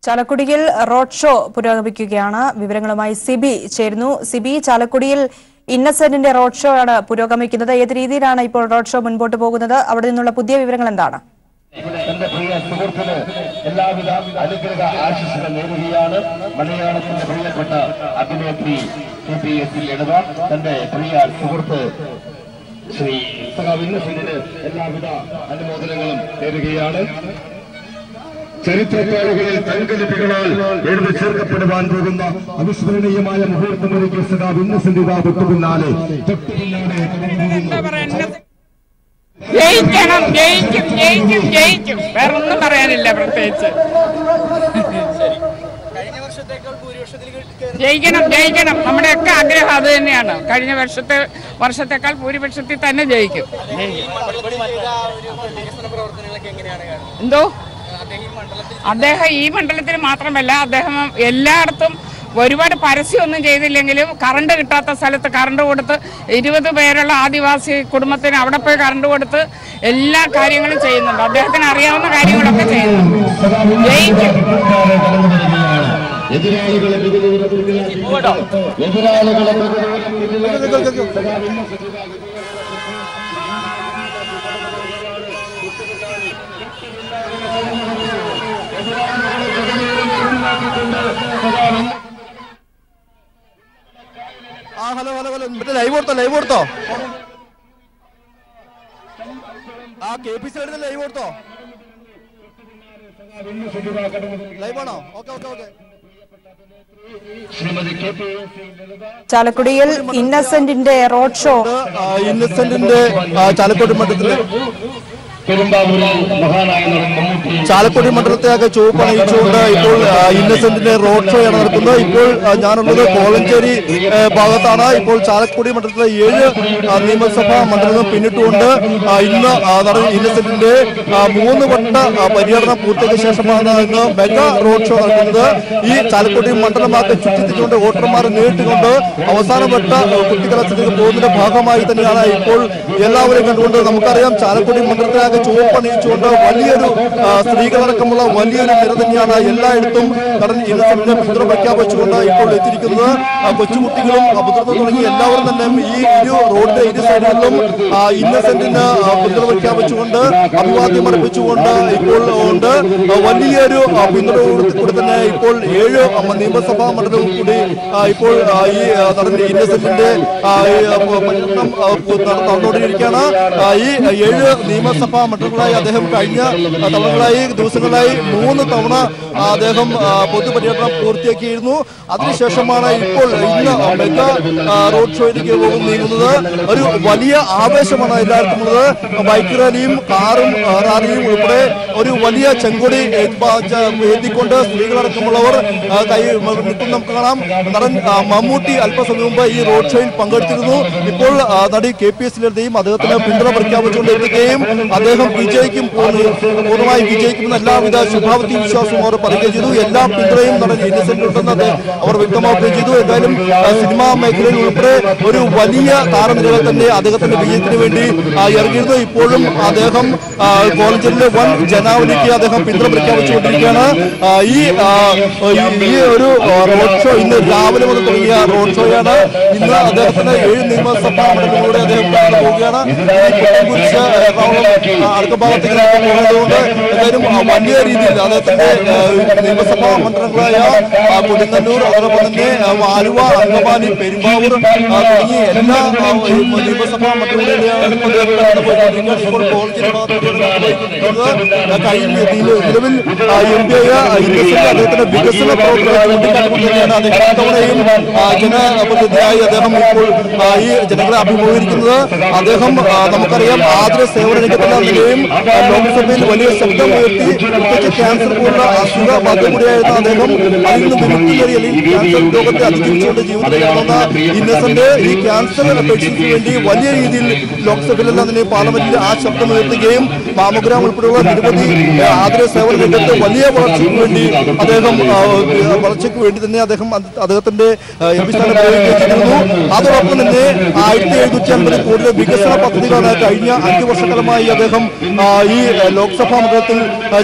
ചാലക്കുടിയിൽ road show പുരോഗമിക്കുകയാണ്. വിവരങ്ങളുമായി സിബി ചേരുന്നു. സിബി, ചാലക്കുടിയിൽ ഇന്നസെന്റിന്റെ റോഡ് ഷോ ആണ് പുരോഗമിക്കുന്നത്. ഏത് രീതിയിലാണ് ഇപ്പോൾ റോഡ് ഷോ മുൻപോട്ട് പോകുന്നത്? അവിടെ നിന്നുള്ള പുതിയ വിവരങ്ങൾ എന്താണ്? തന്റെ പ്രിയ സുഹൃത്തിന് എല്ലാവിധ അനുഗ്രഹ ആശംസകൾ നേരുകയാണ്. മലയാളത്തിന്റെ പ്രിയപ്പെട്ട അഭിനേത്രി KPS ലളിത തന്റെ പ്രിയ സുഹൃത്ത് ശ്രീ ഇന്നസെന്റിന് എല്ലാവിധ അനുമോദനങ്ങളും നേരുകയാണ്. ചരിത്രത്താളുകളിൽ തങ്കലിപികളാൽ എഴുതി ചേർക്കപ്പെടുവാൻ പോകുന്ന അവിസ്മരണീയമായ മുഹൂർത്തമൊരുക്കിയ സഖാവ് ഇന്നസെന്റ് തൊട്ടു പിന്നാലെ ജയിക്കണം, ജയിക്കും ജയിക്കും ജയിക്കും, വേറൊന്നും പറയാനില്ല. പ്രത്യേകിച്ച് ജയിക്കണം ജയിക്കണം, നമ്മുടെയൊക്കെ ആഗ്രഹം അത് തന്നെയാണ്. കഴിഞ്ഞ വർഷത്തെക്കാൾ ഭൂരിപക്ഷത്തിൽ തന്നെ ജയിക്കും. എന്തോ അദ്ദേഹം ഈ മണ്ഡലത്തിൽ മാത്രമല്ല, അദ്ദേഹം എല്ലായിടത്തും ഒരുപാട് പരസ്യമൊന്നും ചെയ്തില്ലെങ്കിലും കറണ്ട് കിട്ടാത്ത സ്ഥലത്ത് കറണ്ട് കൊടുത്ത് 20 പേരുള്ള ആദിവാസി കുടുംബത്തിന് അവിടെ പോയി കറണ്ട് കൊടുത്ത് എല്ലാ കാര്യങ്ങളും ചെയ്യുന്നുണ്ട്. അദ്ദേഹത്തിന് അറിയാവുന്ന കാര്യങ്ങളൊക്കെ ചെയ്യുന്നുണ്ട്. ജയിക്കും. ഹലോ മറ്റേ ലൈവ് കൊടുത്തോ KPC ലൈവ് കൊടുത്തോ? ലൈവാണോ? ഓക്കെ. ചാലക്കുടിയിൽ ഇന്നസെന്റിന്റെ റോഡ് ഷോ ഇന്നസെന്റിന്റെ ചാലക്കുടി മണ്ഡലത്തില് ചാലക്കുടി മണ്ഡലത്തെയൊക്കെ ചുവപ്പണിയിച്ചുകൊണ്ട് ഇപ്പോൾ ഇന്നസെന്റിന്റെ റോഡ് ഷോ ആണ് നടക്കുന്നത്. ഇപ്പോൾ ഞാനുള്ളത് കോളഞ്ചേരി ഭാഗത്താണ്. ഇപ്പോൾ ചാലക്കുടി മണ്ഡലത്തിലെ 7 നിയമസഭാ മണ്ഡലങ്ങൾ പിന്നിട്ടുകൊണ്ട് ഇന്ന് ഇന്നസെന്റിന്റെ 3 വട്ട പര്യടനം പൂർത്തിയാക്കിയ ശേഷമാണ് ഇന്ന് മെഗാ റോഡ് ഷോ നടക്കുന്നത്. ഈ ചാലക്കുടി മണ്ഡലമാക്കി ചുറ്റിത്തിച്ചുകൊണ്ട് വോട്ടർമാരെ നേരിട്ടുകൊണ്ട് അവസാനവട്ട കുട്ടിക്കലത്തിലേക്ക് പോകുന്നതിന്റെ ഭാഗമായി തന്നെയാണ് ഇപ്പോൾ എല്ലാവരെയും കണ്ടുകൊണ്ട് നമുക്കറിയാം ചാലക്കുടി മണ്ഡലത്തിലെ ചുവപ്പണിയിച്ചുകൊണ്ട് വലിയൊരു സ്ത്രീകളടക്കമുള്ള വലിയൊരു നിര തന്നെയാണ് എല്ലായിടത്തും നടൻ ഇന്നസെന്റിന്റെ പിന്തുണ പ്രഖ്യാപിച്ചുകൊണ്ട് ഇപ്പോൾ എത്തിയിരിക്കുന്നത്. കൊച്ചുകുട്ടികളും മുതിർന്ന തുടങ്ങി എല്ലാവരും തന്നെ ഈ റോഡിന്റെ ഇരു സൈഡുകളിലും ഇന്നസെന്റിന് പിന്തുണ പ്രഖ്യാപിച്ചുകൊണ്ട് അഭിവാദ്യം അർപ്പിച്ചുകൊണ്ട് ഇപ്പോൾ ഉണ്ട്. വലിയൊരു പിന്തുണയോടുകൂടി തന്നെ ഇപ്പോൾ 7 നിയമസഭാ മണ്ഡലവും കൂടി ഇപ്പോൾ ഈ നടൻ ഇന്നസെന്റിന്റെ പര്യടനം നടന്നുകൊണ്ടിരിക്കുകയാണ്. ഈ 7 നിയമസഭാ മണ്ഡലങ്ങളായി അദ്ദേഹം കഴിഞ്ഞ ദിവസങ്ങളായി 3 തവണ അദ്ദേഹം പൊതുപര്യടനം പൂർത്തിയാക്കിയിരുന്നു. അതിനുശേഷമാണ് ഇപ്പോൾ ഇന്ന് മെഗാ റോഡ് ഷോയിലേക്ക് നീങ്ങുന്നത്. ഒരു വലിയ ആവേശമാണ് എല്ലാവർക്കും ഉള്ളത്. ബൈക്ക് റാലിയും കാറും റാലിയും ഉൾപ്പെടെ ഒരു വലിയ ചെങ്കൊടി ഏന്തിക്കൊണ്ട് സ്ത്രീകളടക്കമുള്ളവർ നിൽക്കുന്ന നമുക്ക് കാണാം. നടൻ മമ്മൂട്ടി അല്പസമയം മുമ്പ് ഈ റോഡ് ഷോയിൽ പങ്കെടുത്തിരുന്നു. ഇപ്പോൾ നടി KPS ലളിതയും അദ്ദേഹത്തിന് പിന്തുണ പ്രഖ്യാപിച്ചുകൊണ്ട് എത്തുകയും അദ്ദേഹം വിജയിക്കും, പൂർണ്ണമായി വിജയിക്കുമെന്ന എല്ലാവിധ ശുഭാപ്തി വിശ്വാസവും അവർ പറയുകയും ചെയ്തു. എല്ലാ പിന്തുണയും നടൻ ഇന്നസെന്റ് ഉണ്ടെന്ന് അവർ വ്യക്തമാക്കുകയും ചെയ്തു. എന്തായാലും സിനിമാ മേഖലയിൽ ഉൾപ്പെടെ ഒരു വലിയ താരനിരകൾ തന്നെ അദ്ദേഹത്തിന്റെ വിജയത്തിന് വേണ്ടി ഇറങ്ങിയിരുന്നു. ഇപ്പോഴും അദ്ദേഹം കോളഞ്ചേരിയിലെ വൻ ജനാവലിക്ക് അദ്ദേഹം പിന്തുണ പ്രഖ്യാപിച്ചുകൊണ്ടിരിക്കുകയാണ്. ഈ ഒരു റോഡ് ഷോ ഇന്ന് രാവിലെ മുതൽ തുടങ്ങിയ റോഡ് ഷോയാണ്. ഇന്ന് അദ്ദേഹത്തിന് 7 നിയമസഭാ മണ്ഡലങ്ങളിലൂടെ അദ്ദേഹം പോവുകയാണ്. അടുത്ത ഭാഗത്തേക്ക് പോകുന്നതുകൊണ്ട് എന്തായാലും വലിയ രീതിയിൽ അദ്ദേഹത്തിന്റെ നിയമസഭാ മണ്ഡലങ്ങളായ കൊടുങ്ങല്ലൂർ, അതോടൊപ്പം തന്നെ ആലുവ, അങ്കമാലി, പെരുമ്പാവൂർ തുടങ്ങി എല്ലാ നിയമസഭാ മണ്ഡലങ്ങളിലെയും ഇപ്പോൾ കോളേജിന്റെ നിലവിൽ MP ഇന്നസെന്റ് അദ്ദേഹത്തിന്റെ വികസന പ്രവർത്തനങ്ങൾ തന്നെയാണ് അദ്ദേഹം ഇത്തവണയും ജനപ്രതിനിധിയായി അദ്ദേഹം ഇപ്പോൾ ഈ ജനങ്ങളെ അഭിമുഖീകരിക്കുന്നത്. അദ്ദേഹം നമുക്കറിയാം ആതുര സേവന രംഗത്തുള്ള നിലയും ലോക്സഭയിൽ വലിയ ശബ്ദമുയർത്തി പ്രത്യേകിച്ച് ക്യാൻസർ പോലുള്ള അസുഖ ബാധ കൂടിയായിരുന്ന അദ്ദേഹം അതിൽ നിന്ന് വിമുക്തി നേടി അല്ലെങ്കിൽ ക്യാൻസർ രോഗത്തെ അതിജീവിച്ചുകൊണ്ട് ജീവിതത്തിൽ കാണുന്ന ഇന്നസെന്റ് ഈ ക്യാൻസർ പേഷ്യൻസിന് വേണ്ടി വലിയ രീതിയിൽ ലോക്സഭയിലെല്ലാം തന്നെ പാർലമെന്റിൽ ആ ശബ്ദമുയർത്തുകയും മാമോഗ്രാം ഉൾപ്പെടെയുള്ള നിരവധി ആതുര സേവന രംഗത്ത് വലിയ വളർച്ചയ്ക്ക് വേണ്ടി തന്നെ അദ്ദേഹത്തിന്റെ എം പി സ്ഥാനം പ്രയോഗിക്കുകയും ചെയ്തിരുന്നു. അതോടൊപ്പം തന്നെ 1750 കോടിയുടെ വികസന പദ്ധതികളാണ് കഴിഞ്ഞ 5 വർഷക്കാലമായി അദ്ദേഹം ഈ ലോക്സഭാ മണ്ഡലത്തിൽ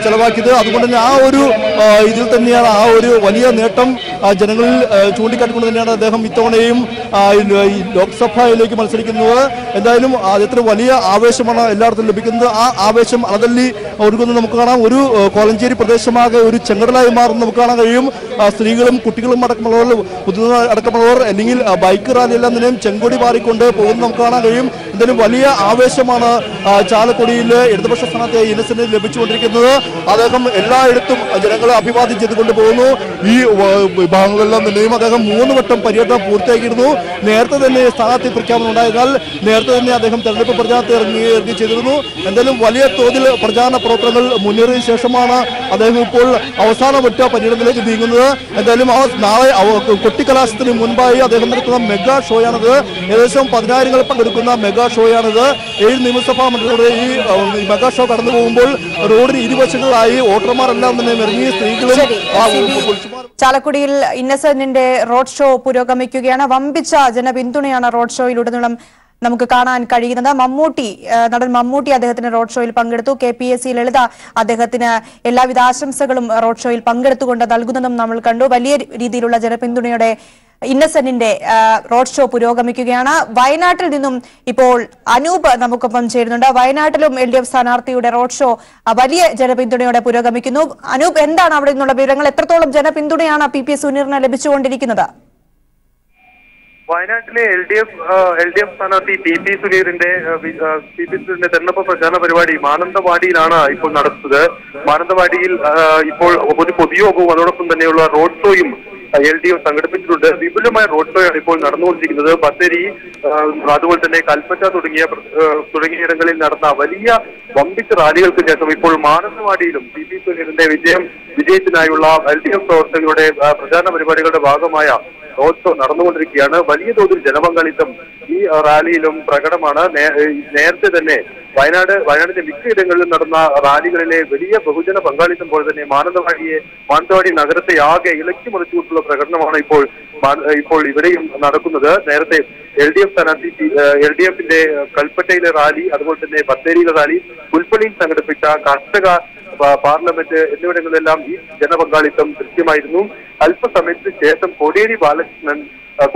ചെലവാക്കിയത്. അതുകൊണ്ട് തന്നെ ആ ഒരു ഇതിൽ തന്നെയാണ് ആ ഒരു വലിയ നേട്ടം ജനങ്ങളിൽ ചൂണ്ടിക്കാട്ടിക്കൊണ്ട് തന്നെയാണ് അദ്ദേഹം ഇത്തവണയും ലോക്സഭയിലേക്ക് മത്സരിക്കുന്നത്. എന്തായാലും അതിന് വലിയ ആവേശമാണ് എല്ലായിടത്തും ലഭിക്കുന്നത്. ആ ആവേശം അളതല്ലി ഒഴുകുന്നത് നമുക്ക് കാണാം. ഒരു കോലഞ്ചേരി പ്രദേശമാകെ ഒരു ചെങ്കടലായി മാറുന്നത് നമുക്ക് കാണാൻ കഴിയും. സ്ത്രീകളും കുട്ടികളും അടക്കമുള്ളവർ അല്ലെങ്കിൽ ബൈക്ക് റാലി എല്ലാം തന്നെയും ചെങ്കൊടി മാറിക്കൊണ്ട് പോകുന്നത് നമുക്ക് കാണാൻ കഴിയും. എന്തായാലും വലിയ ആവേശമാണ് ചാലക്കുടിയിൽ ഇടതുപക്ഷ സ്ഥാനാർത്ഥിയായ ഇന്നസെന്റിന് ലഭിച്ചുകൊണ്ടിരിക്കുന്നത്. അദ്ദേഹം എല്ലായിടത്തും ജനങ്ങളെ അഭിവാദ്യം ചെയ്തുകൊണ്ട് പോകുന്നു. ഈ വിഭാഗങ്ങളെല്ലാം തന്നെയും അദ്ദേഹം 3 വട്ടം പര്യടനം പൂർത്തിയാക്കിയിരുന്നു. നേരത്തെ തന്നെ സ്ഥാനാർത്ഥി പ്രഖ്യാപനം ഉണ്ടായതിനാൽ നേരത്തെ തന്നെ അദ്ദേഹം തെരഞ്ഞെടുപ്പ് പ്രചാരണത്തിൽ ഇറങ്ങി ചെയ്തിരുന്നു. എന്തായാലും വലിയ തോതിൽ പ്രചാരണ പ്രവർത്തനങ്ങൾ മുന്നേറിയ ശേഷമാണ് അദ്ദേഹം ഇപ്പോൾ അവസാനവട്ട പര്യടനത്തിലേക്ക് നീങ്ങുന്നത്. എന്തായാലും നാളെ കൊട്ടിക്കലാശത്തിന് മുൻപായി അദ്ദേഹം നടത്തുന്ന മെഗാ ഷോയാണിത്. ഏകദേശം 10,000 പങ്കെടുക്കുന്ന മെഗാ ഷോയാണിത്. 7 നിയമസഭാ മണ്ഡലങ്ങളുടെ ഈ മെഗാ ഷോ കടന്നു പോകുമ്പോൾ റോഡിന് ഇരുവശങ്ങളിലായി വോട്ടർമാരെല്ലാം തന്നെ ഇറങ്ങി സ്ത്രീകളും. ചാലക്കുടിയിൽ ഇന്നസെന്റിന്റെ റോഡ് ഷോ പുരോഗമിക്കുകയാണ്. വമ്പിച്ച ജനപിന്തുണയാണ് റോഡ് ഷോയിലുടനീളം നമുക്ക് കാണാൻ കഴിയുന്നത്. നടൻ മമ്മൂട്ടി അദ്ദേഹത്തിന്റെ റോഡ് ഷോയിൽ പങ്കെടുത്തു. KPAC ലളിത അദ്ദേഹത്തിന് എല്ലാവിധ ആശംസകളും റോഡ് ഷോയിൽ പങ്കെടുത്തുകൊണ്ട് നൽകുന്നതും നമ്മൾ കണ്ടു. വലിയ രീതിയിലുള്ള ജനപിന്തുണയോടെ ഇന്നസെന്റിന്റെ റോഡ് ഷോ പുരോഗമിക്കുകയാണ്. വയനാട്ടിൽ നിന്നും ഇപ്പോൾ അനൂപ് നമുക്കൊപ്പം ചേരുന്നുണ്ട്. വയനാട്ടിലും LDF സ്ഥാനാർത്ഥിയുടെ റോഡ് ഷോ വലിയ ജനപിന്തുണയോടെ പുരോഗമിക്കുന്നു. അനൂപ്, എന്താണ് അവിടെ നിന്നുള്ള വിവരങ്ങൾ? എത്രത്തോളം ജനപിന്തുണയാണ് PP സുനീറിന് ലഭിച്ചുകൊണ്ടിരിക്കുന്നത്? വയനാട്ടിലെ LDF സ്ഥാനാർത്ഥി PP സുനീറിന്റെ തെരഞ്ഞെടുപ്പ് പ്രചാരണ പരിപാടി മാനന്തവാടിയിലാണ് ഇപ്പോൾ നടത്തുന്നത്. മാനന്തവാടിയിൽ ഇപ്പോൾ ഒരു പൊതുയോഗവും അതോടൊപ്പം തന്നെയുള്ള റോഡ് ഷോയും LDF സംഘടിപ്പിച്ചിട്ടുണ്ട്. വിപുലമായ റോഡ് ഷോയാണ് ഇപ്പോൾ നടന്നുകൊണ്ടിരിക്കുന്നത്. ബത്തേരി, അതുപോലെ തന്നെ കൽപ്പറ്റ തുടങ്ങിയിടങ്ങളിൽ നടന്ന വലിയ വമ്പിച്ച റാലികൾക്ക് ശേഷം ഇപ്പോൾ മാനന്തവാടിയിലും PP സുനീറിന്റെ വിജയത്തിനായുള്ള LDF പ്രവർത്തകരുടെ പ്രചാരണ പരിപാടികളുടെ ഭാഗമായ റോഡ് ഷോ നടന്നുകൊണ്ടിരിക്കുകയാണ്. വലിയ തോതിൽ ജനപങ്കാളിത്തം ഈ റാലിയിലും പ്രകടമാണ്. നേരത്തെ തന്നെ വയനാടിന്റെ മിക്കയിടങ്ങളിലും നടന്ന റാലികളിലെ വലിയ ബഹുജന പങ്കാളിത്തം പോലെ തന്നെ മാനന്തവാടി നഗരത്തെ ആകെ ഇളക്കി മറിച്ചുകൊണ്ടുള്ള പ്രകടനമാണ് ഇപ്പോൾ ഇവിടെയും നടക്കുന്നത്. നേരത്തെ LDF സ്ഥാനാർത്ഥി LDFന്റെ കൽപ്പറ്റയിലെ റാലി, അതുപോലെ തന്നെ ബത്തേരിയിലെ റാലി, പുൽപ്പള്ളിയിൽ സംഘടിപ്പിച്ച കർഷക പാർലമെന്റ് എന്നിവിടങ്ങളിലെല്ലാം ഈ ജനപങ്കാളിത്തം ദൃശ്യമായിരുന്നു. അല്പസമയത്തിന് ശേഷം കോടിയേരി ബാലകൃഷ്ണൻ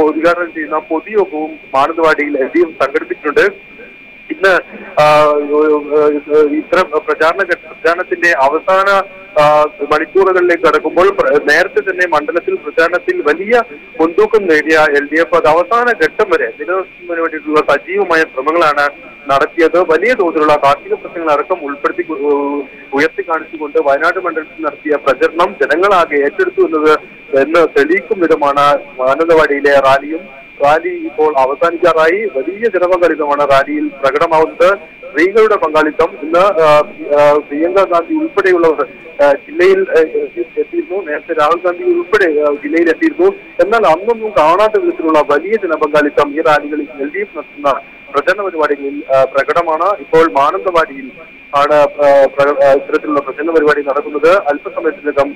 ഉദ്ഘാടനം ചെയ്യുന്ന പൊതുയോഗവും മാനന്തവാടിയിൽ LDF സംഘടിപ്പിച്ചിട്ടുണ്ട്. ഇന്ന് ഇത്തരം പ്രചാരണത്തിന്റെ അവസാന മണിക്കൂറുകളിലേക്ക് കടക്കുമ്പോൾ നേരത്തെ തന്നെ മണ്ഡലത്തിൽ പ്രചാരണത്തിൽ വലിയ മുൻതൂക്കം നേടിയ LDF അത് അവസാന ഘട്ടം വരെ നിലനിർത്തുന്നതിന് വേണ്ടിയിട്ടുള്ള സജീവമായ ശ്രമങ്ങളാണ് നടത്തിയത്. വലിയ തോതിലുള്ള കാർഷിക പ്രശ്നങ്ങൾ അടക്കം ഉയർത്തി കാണിച്ചുകൊണ്ട് വയനാട് മണ്ഡലത്തിൽ നടത്തിയ പ്രചരണം ജനങ്ങളാകെ ഏറ്റെടുത്തു എന്ന് തെളിയിക്കും വിധമാണ് മാനന്തവാടിയിലെ റാലി ഇപ്പോൾ അവസാനിക്കാറായി. വലിയ ജനപങ്കാളിത്തമാണ് റാലിയിൽ പ്രകടമാവുന്നത്. സ്ത്രീകളുടെ പങ്കാളിത്തം ഇന്ന് പ്രിയങ്ക ഗാന്ധി ഉൾപ്പെടെയുള്ളവർ ജില്ലയിൽ എത്തിയിരുന്നു. നേരത്തെ രാഹുൽ ഗാന്ധി ഉൾപ്പെടെ ജില്ലയിൽ എത്തിയിരുന്നു. എന്നാൽ അന്നൊന്നും കാണാത്ത വിധത്തിലുള്ള വലിയ ജനപങ്കാളിത്തം ഈ റാലികളിൽ LDF നടത്തുന്ന പ്രചരണ പരിപാടികളിൽ പ്രകടമാണ്. ഇപ്പോൾ മാനന്തവാടിയിൽ ആണ് ഇത്തരത്തിലുള്ള പ്രചരണ പരിപാടി നടക്കുന്നത്. അല്പസമയത്തിനകം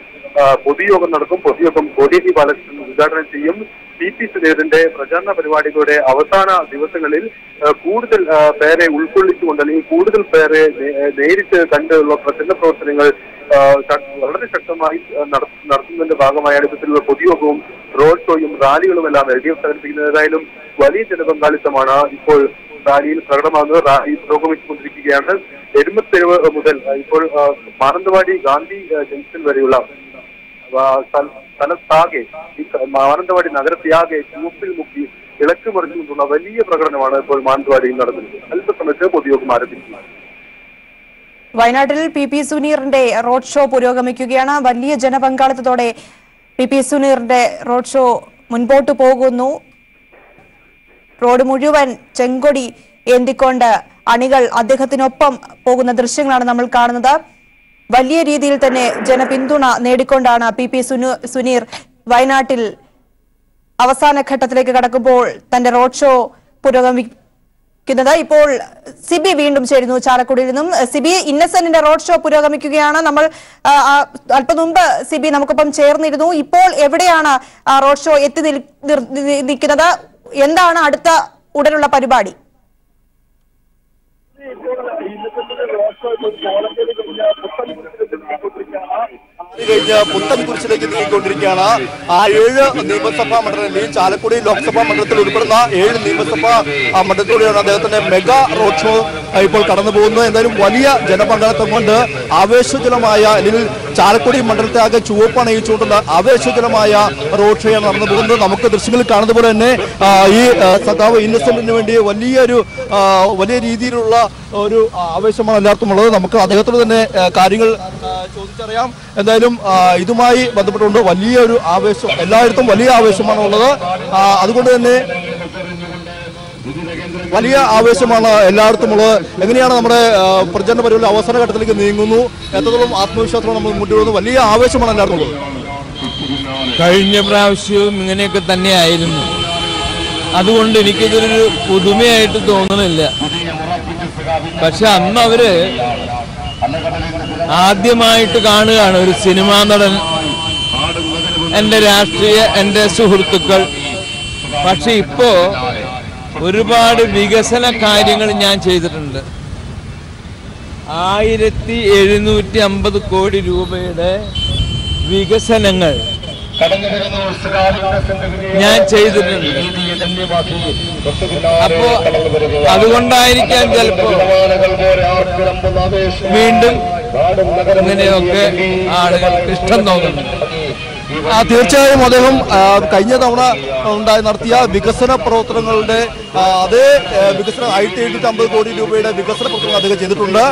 പൊതുയോഗം നടക്കും. പൊതുയോഗം കോടിയേരി ബാലകൃഷ്ണൻ ഉദ്ഘാടനം ചെയ്യും. PP സുനീറിന്റെ പ്രചാരണ പരിപാടികളുടെ അവസാന ദിവസങ്ങളിൽ കൂടുതൽ പേരെ ഉൾക്കൊള്ളിച്ചുകൊണ്ട് അല്ലെങ്കിൽ കൂടുതൽ പേരെ നേരിട്ട് കണ്ടുള്ള പ്രചരണ പ്രവർത്തനങ്ങൾ വളരെ ശക്തമായി നടത്തുന്നതിന്റെ ഭാഗമായാണ് ഇത്തരത്തിലുള്ള പൊതുയോഗവും റോഡ് ഷോയും റാലികളും എല്ലാം LDF സംഘടിപ്പിക്കുന്നത്. ഏതായാലും വലിയ ജനപങ്കാളിത്തമാണ് ഇപ്പോൾ റാലിയിൽ പ്രകടമാകുന്നത്. റാലി പുരോഗമിച്ചുകൊണ്ടിരിക്കുകയാണ്. എരുമത്തെരുവ് മുതൽ ഇപ്പോൾ മാനന്തവാടി ഗാന്ധി ജംഗ്ഷൻ വരെയുള്ള സ്ഥലത്താകെ ഈ മാനന്തവാടി നഗരത്തെയാകെ ചുവപ്പിൽ മുക്കി ഇളക്കി മറിച്ചുകൊണ്ടുള്ള വലിയ പ്രകടനമാണ് ഇപ്പോൾ മാനന്തവാടിയിൽ നടന്നത്. അല്പസമയത്ത് പൊതുയോഗം ആരംഭിക്കുന്നു. വയനാട്ടിൽ PP സുനീറിന്റെ റോഡ് ഷോ പുരോഗമിക്കുകയാണ്. വലിയ ജനപങ്കാളിത്തത്തോടെ PP സുനീറിന്റെ റോഡ് ഷോ മുൻപോട്ട് പോകുന്നു. റോഡ് മുഴുവൻ ചെങ്കൊടി ഏന്തിക്കൊണ്ട് അണികൾ അദ്ദേഹത്തിനൊപ്പം പോകുന്ന ദൃശ്യങ്ങളാണ് നമ്മൾ കാണുന്നത്. വലിയ രീതിയിൽ തന്നെ ജനപിന്തുണ നേടിക്കൊണ്ടാണ് PP സുനീർ വയനാട്ടിൽ അവസാന ഘട്ടത്തിലേക്ക് കടക്കുമ്പോൾ തന്റെ റോഡ് ഷോ ഇപ്പോൾ സിബി വീണ്ടും ചേരുന്നു ചാലക്കുടിയിൽ നിന്നും. സിബി, ഇന്നസെന്റിന്റെ റോഡ് ഷോ പുരോഗമിക്കുകയാണ്. നമ്മൾ അല്പം മുമ്പ് സിബി നമുക്കൊപ്പം ചേർന്നിരുന്നു. ഇപ്പോൾ എവിടെയാണ് റോഡ് ഷോ എത്തി നിൽക്കുന്നത്? എന്താണ് അടുത്ത ഉടനുള്ള പരിപാടി? കഴിഞ്ഞ് പുത്തൻകുരിശിലേക്ക് നീങ്ങിക്കൊണ്ടിരിക്കുകയാണ്. ആ 7 നിയമസഭാ മണ്ഡലങ്ങളിൽ ചാലക്കുടി ലോക്സഭാ മണ്ഡലത്തിൽ ഉൾപ്പെടുന്ന 7 നിയമസഭാ മണ്ഡലത്തിലൂടെയാണ് അദ്ദേഹത്തിന്റെ മെഗാ റോഡ് ഷോ ഇപ്പോൾ കടന്നു പോകുന്നത്. എന്തായാലും വലിയ ജനപങ്കാളിത്തം കൊണ്ട് ആവേശജനമായ, അല്ലെങ്കിൽ ചാലക്കുടി മണ്ഡലത്തെ ആകെ ചുവപ്പണയിച്ചുകൊണ്ടുള്ള ആവേശജനമായ റോഡ് ഷോയാണ് നടന്നു പോകുന്നത്. നമുക്ക് ദൃശ്യങ്ങളിൽ കാണുന്ന പോലെ തന്നെ ഈ സഖാവ് ഇന്നസെന്റിന് വേണ്ടി വലിയ രീതിയിലുള്ള ഒരു ആവേശമാണ് എല്ലാവർക്കും ഉള്ളത്. നമുക്ക് അദ്ദേഹത്തോട് തന്നെ കാര്യങ്ങൾ ചോദിച്ചറിയാം. എന്തായാലും ഇതുമായി ബന്ധപ്പെട്ടുകൊണ്ട് വലിയൊരു ആവേശം, എല്ലായിടത്തും വലിയ ആവേശമാണ് ഉള്ളത്. അതുകൊണ്ട് തന്നെ വലിയ ആവേശമാണ് എല്ലായിടത്തും ഉള്ളത്. എങ്ങനെയാണ് നമ്മുടെ പ്രചരണ പരിപാടി അവസാന ഘട്ടത്തിലേക്ക് നീങ്ങുന്നു? എത്രത്തോളം ആത്മവിശ്വാസമാണ് നമ്മൾ മുന്നോട്ട് പോകുന്നത്? വലിയ ആവേശമാണ് എല്ലായിടത്തും ഉള്ളത്. കഴിഞ്ഞ പ്രാവശ്യവും ഇങ്ങനെയൊക്കെ തന്നെയായിരുന്നു. അതുകൊണ്ട് എനിക്കിതൊരു പുതുമയായിട്ട് തോന്നുന്നില്ല. പക്ഷെ അന്ന് അവര് ആദ്യമായിട്ട് കാണുകയാണ് ഒരു സിനിമാ നടൻ, എൻ്റെ സുഹൃത്തുക്കൾ. പക്ഷെ ഇപ്പോ ഒരുപാട് വികസന കാര്യങ്ങൾ ഞാൻ ചെയ്തിട്ടുണ്ട്. 1750 കോടി രൂപയുടെ വികസനങ്ങൾ ഞാൻ ചെയ്തിട്ടുണ്ട്. അപ്പോ അതുകൊണ്ടായിരിക്കാം ചിലപ്പോ വീണ്ടും ഇങ്ങനെയൊക്കെ ആളുകൾക്ക് ഇഷ്ടം തോന്നുന്നു. തീർച്ചയായും അദ്ദേഹം കഴിഞ്ഞ തവണ നടത്തിയ വികസന പ്രവർത്തനങ്ങളുടെ അതേ വികസനം 1750 കോടി രൂപയുടെ വികസന പ്രവർത്തനങ്ങൾ അദ്ദേഹം ചെയ്തിട്ടുണ്ട്.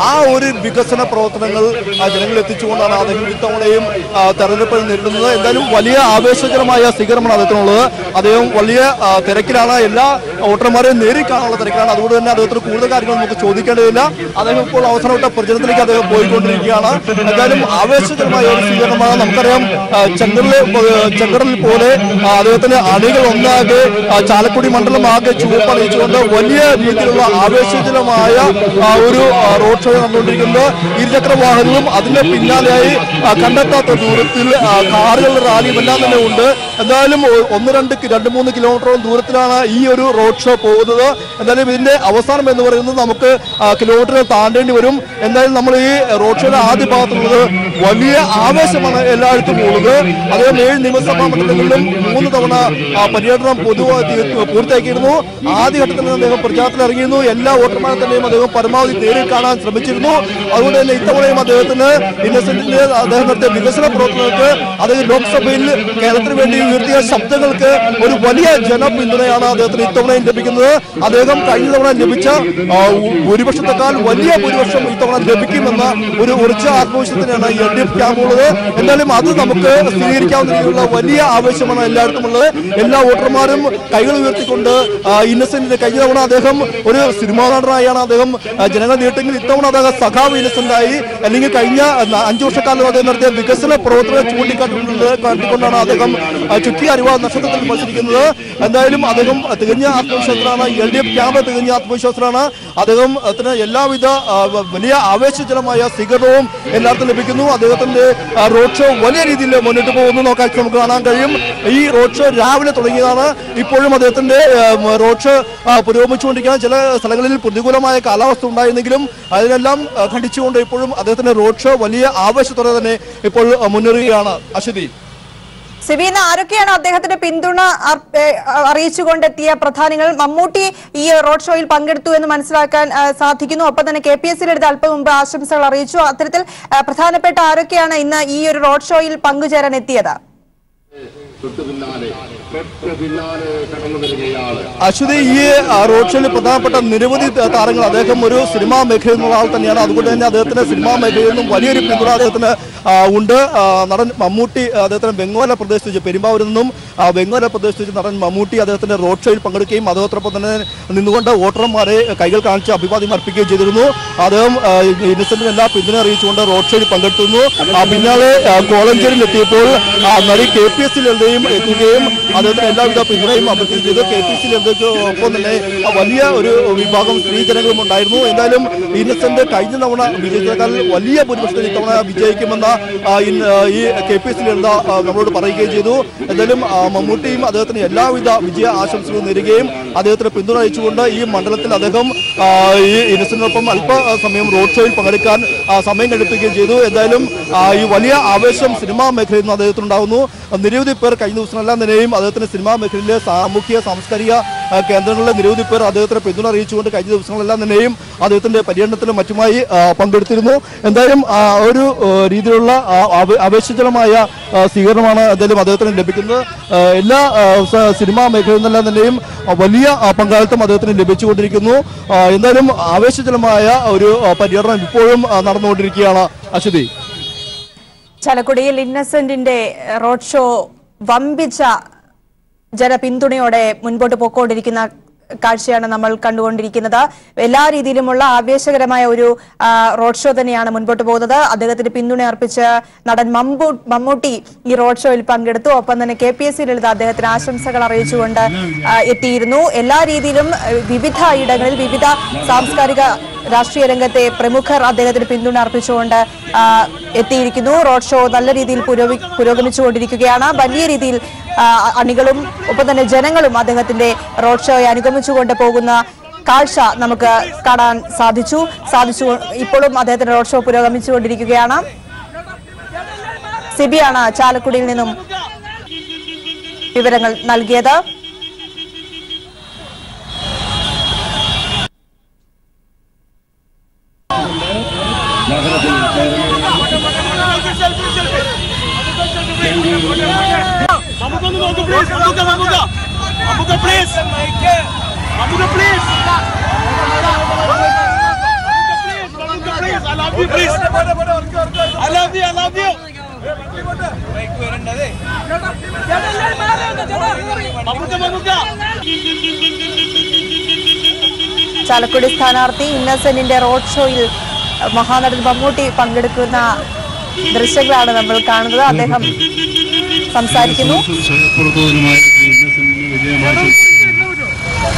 ആ ഒരു വികസന പ്രവർത്തനങ്ങൾ ജനങ്ങളിൽ എത്തിച്ചുകൊണ്ടാണ് അദ്ദേഹം ഇത്തവണയും തെരഞ്ഞെടുപ്പിൽ നേരിടുന്നത്. എന്തായാലും വലിയ ആവേശകരമായ സ്വീകരണമാണ് അദ്ദേഹത്തിനുള്ളത്. അദ്ദേഹം വലിയ തിരക്കിലാണ്, എല്ലാ വോട്ടർമാരെയും നേരിൽ കാണാനുള്ള തിരക്കിലാണ്. അതുകൊണ്ട് തന്നെ അദ്ദേഹത്തിന് കൂടുതൽ കാര്യങ്ങൾ നമുക്ക് ചോദിക്കേണ്ടതില്ല. അദ്ദേഹം ഇപ്പോൾ അവസാനവട്ട പ്രചരണത്തിലേക്ക് അദ്ദേഹം പോയിക്കൊണ്ടിരിക്കുകയാണ്. എന്തായാലും ആവേശകരമായ ഒരു സ്വീകരണമാണ്. നമുക്കറിയാം ചെങ്കടലിൽ പോലെ അദ്ദേഹത്തിന് അണികൾ ഒന്നാകെ ചാലക്കുടി മണ്ഡലം ആകെ ചുവപ്പണിയിച്ചുകൊണ്ട് വലിയ രീതിയിലുള്ള ആവേശജനമായ ഒരു റോഡ് ഷോ നടന്നുകൊണ്ടിരിക്കുന്നത്. ഇരുചക്ര വാഹനങ്ങളും അതിന്റെ പിന്നാലെയായി കണ്ടെത്താത്ത ദൂരത്തിൽ കാറുകളുടെ റാലിയും എല്ലാം തന്നെ ഉണ്ട്. എന്തായാലും 2-3 കിലോമീറ്ററോളം ദൂരത്തിലാണ് ഈ ഒരു റോഡ് ഷോ പോകുന്നത്. എന്തായാലും ഇതിന്റെ അവസാനം എന്ന് പറയുന്നത് നമുക്ക് കിലോമീറ്ററുകൾ താണ്ടേണ്ടി വരും. എന്തായാലും നമ്മൾ ഈ റോഡ് ഷോയുടെ ആദ്യ ഭാഗത്തുള്ളത് വലിയ ആവേശമാണ് എല്ലായിടത്തും ഉള്ളത്. അദ്ദേഹം 7 നിയമസഭാ മണ്ഡലങ്ങളിലും 3 തവണ പര്യടനം പൂർത്തിയാക്കിയിരുന്നു. ആദ്യഘട്ടത്തിൽ നിന്ന് അദ്ദേഹം പ്രചാരണത്തിൽ ഇറങ്ങിയിരുന്നു. എല്ലാ വോട്ടർമാരെ തന്നെയും അദ്ദേഹം പരമാവധി നേരിൽ കാണാൻ ശ്രമിച്ചിരുന്നു. അതുകൊണ്ട് തന്നെ ഇത്തവണയും അദ്ദേഹത്തിന് ഇന്നസെന്റിന്റെ അദ്ദേഹം നടത്തിയ വികസന പ്രവർത്തനങ്ങൾക്ക്, അദ്ദേഹം ലോക്സഭയിൽ കേരളത്തിന് വേണ്ടി ഉയർത്തിയ ശബ്ദങ്ങൾക്ക് ഒരു വലിയ ജനപിന്തുണയാണ് അദ്ദേഹത്തിന് ഇത്തവണയും ലഭിക്കുന്നത്. അദ്ദേഹം കഴിഞ്ഞ തവണ ലഭിച്ച ഭൂരിപക്ഷത്തെക്കാൾ വലിയ ഭൂരിപക്ഷം ഇത്തവണ ലഭിക്കുമെന്ന ഒരു ഉറച്ച ആത്മവിശ്വാസത്തിനാണ് LDF ക്യാമ്പുള്ളത്. എന്തായാലും അത് നമുക്ക് സ്വീകരിക്കാവുന്ന രീതിയിലുള്ള വലിയ ആവേശമാണ് എല്ലായിടത്തും ഉള്ളത്. എല്ലാ വോട്ടർമാരും കൈകൾ ഉയർത്തിക്കൊണ്ട് ഇന്നസെന്റിന്റെ കഴിഞ്ഞ തവണ അദ്ദേഹം ഒരു സിനിമാ നടനായാണ് അദ്ദേഹം ജനങ്ങൾ നീട്ടെങ്കിൽ ഇത്തവണ അദ്ദേഹം സഖാവ് ഇന്നസെന്റായി, അല്ലെങ്കിൽ കഴിഞ്ഞ 5 വർഷക്കാലം അദ്ദേഹം നടത്തിയ വികസന പ്രവർത്തനം ചൂണ്ടിക്കാട്ടിക്കൊണ്ടാണ് അദ്ദേഹം ചുറ്റി അരിവാ നക്ഷത്രത്തിൽ മത്സരിക്കുന്നത്. എന്തായാലും അദ്ദേഹം തികഞ്ഞ ആത്മവിശ്വാസത്തിലാണ്. LDF ക്യാമ്പ് തികഞ്ഞ ആത്മവിശ്വാസത്തിലാണ്. അദ്ദേഹത്തിന് എല്ലാവിധ വലിയ ആവേശജനമായ സ്വീകരണവും എല്ലായിടത്തും ലഭിക്കുന്നു. അദ്ദേഹത്തിന്റെ റോഡ് ഷോ വലിയ രീതിയിൽ മുന്നോട്ട് പോകുന്നു നോക്കാൻ നമുക്ക് കാണാൻ കഴിയും. ഈ റോഡ് ഷോ രാവിലെ തുടങ്ങിയതാണ്. ഇപ്പോഴും അദ്ദേഹത്തിന്റെ റോഡ് ഷോ പുരോഗമിച്ചുകൊണ്ടിരിക്കുകയാണ്. ചില സ്ഥലങ്ങളിൽ പ്രതികൂലമായ കാലാവസ്ഥ ഉണ്ടായിരുന്നെങ്കിലും അതിനെല്ലാം ഖണ്ഡിച്ചുകൊണ്ട് ഇപ്പോഴും അദ്ദേഹത്തിന്റെ റോഡ് ഷോ വലിയ ആവേശത്തോടെ തന്നെ ഇപ്പോൾ മുന്നേറുകയാണ്. അശ്വതി, സിബീന, ആരൊക്കെയാണ് അദ്ദേഹത്തിന്റെ പിന്തുണ അറിയിച്ചുകൊണ്ടെത്തിയ പ്രധാനികൾ? മമ്മൂട്ടി ഈ റോഡ് ഷോയിൽ പങ്കെടുത്തു എന്ന് മനസ്സിലാക്കാൻ സാധിക്കുന്നു. ഒപ്പം തന്നെ KPSC എടുത്ത് അല്പം മുമ്പ് ആശംസകൾ അറിയിച്ചു. അത്തരത്തിൽ പ്രധാനപ്പെട്ട ആരൊക്കെയാണ് ഇന്ന് ഈ ഒരു റോഡ് ഷോയിൽ പങ്കുചേരാൻ എത്തിയത്? അശ്വതി, ഈ റോഡ് ഷോയിൽ പ്രധാനപ്പെട്ട നിരവധി താരങ്ങൾ. അദ്ദേഹം ഒരു സിനിമാ മേഖലയിൽ നിന്നുള്ള ആൾ തന്നെയാണ്. അതുകൊണ്ട് തന്നെ അദ്ദേഹത്തിന് സിനിമാ മേഖലയിൽ നിന്നും വലിയൊരു പിന്തുണ അദ്ദേഹത്തിന് ഉണ്ട്. നടൻ മമ്മൂട്ടി അദ്ദേഹത്തിന് വെങ്ങോല പ്രദേശത്ത് പെരുമ്പാവൂരിൽ നിന്നും വെങ്ങോല പ്രദേശത്ത് നടൻ മമ്മൂട്ടി അദ്ദേഹത്തിന്റെ റോഡ് ഷോയിൽ പങ്കെടുക്കുകയും അതോടൊപ്പം തന്നെ നിന്നുകൊണ്ട് വോട്ടർമാരെ കൈകൾ കാണിച്ച് അഭിവാദ്യം അർപ്പിക്കുകയും ചെയ്തിരുന്നു. അദ്ദേഹം ഇന്നസെന്റിന് എല്ലാ പിന്തുണ അറിയിച്ചുകൊണ്ട് റോഡ് ഷോയിൽ പങ്കെടുത്തിരുന്നു. പിന്നാലെ കോളഞ്ചേരിയിൽ എത്തിയപ്പോൾ നടി KPSC തന്നെയും എത്തുകയും അദ്ദേഹത്തിന് എല്ലാവിധ പിന്തുണയും അഭ്യർത്ഥിക്കുകയും ചെയ്തു. KPCC ഒപ്പം തന്നെ വലിയ ഒരു വിഭാഗം സ്ത്രീജനങ്ങളും ഉണ്ടായിരുന്നു. എന്തായാലും ഇന്നസെന്റ് കഴിഞ്ഞ തവണ വിജയിച്ചേക്കാൾ വലിയ ഭൂരിപക്ഷത്തിൽ ഇത്തവണ വിജയിക്കുമെന്ന ഈ KPCC ലളിത നമ്മളോട് പറയുകയും ചെയ്തു. എന്തായാലും മമ്മൂട്ടിയും അദ്ദേഹത്തിന് എല്ലാവിധ വിജയ ആശംസകളും നേരുകയും അദ്ദേഹത്തിന് പിന്തുണ അയച്ചുകൊണ്ട് ഈ മണ്ഡലത്തിൽ അദ്ദേഹം ഈ ഇന്നസെന്റിനൊപ്പം അല്പസമയം റോഡ് ഷോയിൽ പങ്കെടുക്കാൻ സമയം കഴിപ്പിക്കുകയും ചെയ്തു. എന്തായാലും ഈ വലിയ ആവേശം സിനിമാ മേഖലയിൽ നിന്ന് അദ്ദേഹത്തിനുണ്ടാകുന്നു. നിരവധി പേർ കഴിഞ്ഞ ദിവസങ്ങളെല്ലാം തന്നെയും അദ്ദേഹത്തിന് സിനിമാ മേഖലയിലെ സാമൂഹ്യ സാംസ്കാരിക കേന്ദ്രങ്ങളിലെ നിരവധി പേർ അദ്ദേഹത്തിന് പിന്തുണ അറിയിച്ചുകൊണ്ട് കഴിഞ്ഞ ദിവസങ്ങളെല്ലാം തന്നെയും അദ്ദേഹത്തിന്റെ പര്യടനത്തിലും മറ്റുമായി പങ്കെടുത്തിരുന്നു. എന്തായാലും ഒരു രീതിയിലുള്ള ആവേശജനമായ സ്വീകരണമാണ് എന്തായാലും അദ്ദേഹത്തിന് ലഭിക്കുന്നത്. എല്ലാ സിനിമാ മേഖലയിൽ നിന്നെല്ലാം തന്നെയും വലിയ പങ്കാളിത്തം അദ്ദേഹത്തിന് ലഭിച്ചുകൊണ്ടിരിക്കുന്നു. എന്തായാലും ആവേശജനമായ ഒരു പര്യടനം ഇപ്പോഴും നടന്നുകൊണ്ടിരിക്കുകയാണ്. അശ്വതി, ചാലക്കുടിയിൽ ഇന്നസെന്റിന്റെ റോഡ് ഷോ വമ്പിച്ച ജനപിന്തുണയോടെ മുൻപോട്ട് പോയിക്കൊണ്ടിരിക്കുന്ന കാഴ്ചയാണ് നമ്മൾ കണ്ടുകൊണ്ടിരിക്കുന്നത്. എല്ലാ രീതിയിലുമുള്ള ആവേശകരമായ ഒരു റോഡ് ഷോ തന്നെയാണ് മുൻപോട്ട് പോകുന്നത്. അദ്ദേഹത്തിന് പിന്തുണ അർപ്പിച്ച് നടൻ മമ്മൂട്ടി ഈ റോഡ് ഷോയിൽ പങ്കെടുത്തു. ഒപ്പം തന്നെ KPSC ലളിത അദ്ദേഹത്തിന് ആശംസകൾ അറിയിച്ചുകൊണ്ട് എത്തിയിരുന്നു. എല്ലാ രീതിയിലും വിവിധ ഇടങ്ങളിൽ വിവിധ സാംസ്കാരിക രാഷ്ട്രീയ രംഗത്തെ പ്രമുഖർ അദ്ദേഹത്തിന് പിന്തുണ അർപ്പിച്ചുകൊണ്ട് എത്തിയിരിക്കുന്നു. റോഡ് ഷോ നല്ല രീതിയിൽ പുരോഗമിച്ചുകൊണ്ടിരിക്കുകയാണ്. വലിയ രീതിയിൽ അണികളും ഒപ്പം തന്നെ ജനങ്ങളും അദ്ദേഹത്തിന്റെ റോഡ് ഷോയെ അനുഗമിച്ചുകൊണ്ട് പോകുന്ന കാഴ്ച നമുക്ക് കാണാൻ സാധിച്ചു. ഇപ്പോഴും അദ്ദേഹത്തിന്റെ റോഡ് ഷോ പുരോഗമിച്ചുകൊണ്ടിരിക്കുകയാണ്. സിബിയാണ് ചാലക്കുടിയിൽ നിന്നും വിവരങ്ങൾ നൽകിയത്. ചാലക്കുടി സ്ഥാനാർത്ഥി ഇന്നസെന്റിന്റെ റോഡ് ഷോയിൽ മഹാനടൻ മമ്മൂട്ടി പങ്കെടുക്കുന്ന ദൃശ്യങ്ങളാണ് നമ്മൾ കാണുന്നത്. അദ്ദേഹം സംസാരിക്കുന്നു.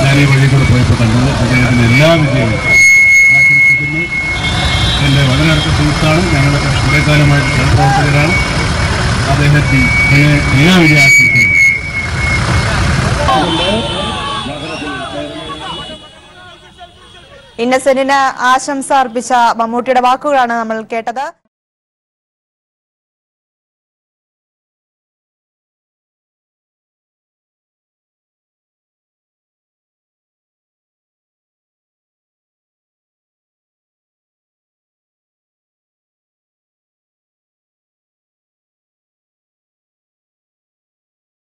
ഞാൻ ഈ വഴി കൂടെ പോയപ്പോൾ കണ്ടത് അദ്ദേഹത്തിന് എല്ലാ വിജയവും ആശംസിക്കുന്നു. എൻ്റെ വളരെ അടുത്ത സുഹൃത്താണ്, ഞങ്ങൾ കുറേ കാലമായിട്ട് സഹപ്രവർത്തകരാണ്. അദ്ദേഹത്തിന് എല്ലാ വിജയ ആശംസകളും. ഇന്നസെന്റിന് ആശംസ അർപ്പിച്ച മമ്മൂട്ടിയുടെ വാക്കുകളാണ് നമ്മൾ കേട്ടത്.